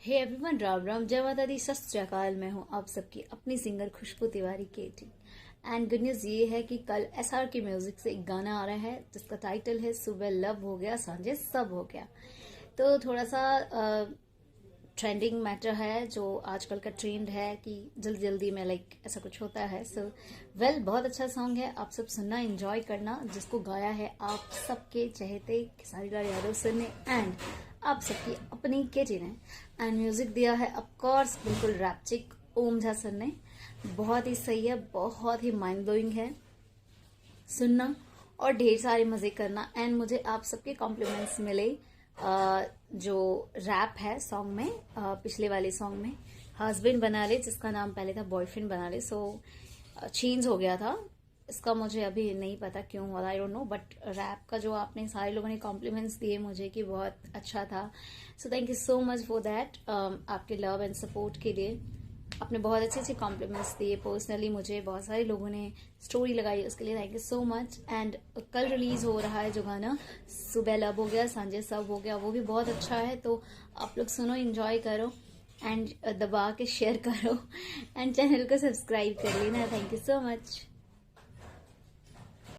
Hey everyone, Ram Ram, जय माता दी, सत श्री अकाल। मैं हूँ आप सबकी अपनी singer Khushboo Tiwari KT. And good news ये है कि कल एसआर के म्यूजिक से एक गाना आ रहा है जिसका टाइटल है सुबह लव हो गया सांझे सब हो गया। तो थोड़ा सा ट्रेंडिंग मैटर है जो आजकल का ट्रेंड है कि जल्दी जल्दी में लाइक ऐसा कुछ होता है। सो बहुत अच्छा सॉन्ग है, आप सब सुनना, एंजॉय करना। जिसको गाया है आप सबके चहेते खेसारी लाल यादव सर ने एंड आप सबकी अपनी केटी ने। एंड म्यूजिक दिया है ऑफकोर्स बिल्कुल रैप्चिक ओम झा सर ने। बहुत ही सही है, बहुत ही माइंड ब्लोइंग है। सुनना और ढेर सारे मजे करना। एंड मुझे आप सबके कॉम्प्लीमेंट्स मिले जो रैप है सॉन्ग में, पिछले वाले सॉन्ग में हस्बैंड बना ले जिसका नाम पहले था बॉयफ्रेंड बना ले, सो चेंज हो गया था। इसका मुझे अभी नहीं पता क्यों हुआ, I don't know, but rap का जो आपने सारे लोगों ने कॉम्प्लीमेंट्स दिए मुझे कि बहुत अच्छा था। So thank you so much for that, आपके लव एंड सपोर्ट के लिए। आपने बहुत अच्छे अच्छे कॉम्प्लीमेंट्स दिए, पर्सनली मुझे बहुत सारे लोगों ने स्टोरी लगाई, उसके लिए thank you so much. And कल रिलीज हो रहा है जो गाना सुबह लब हो गया सांझे सब हो गया, वो भी बहुत अच्छा है। तो आप लोग सुनो, एंजॉय करो एंड दबा के शेयर करो एंड चैनल को सब्सक्राइब कर लेना। Thank you so much.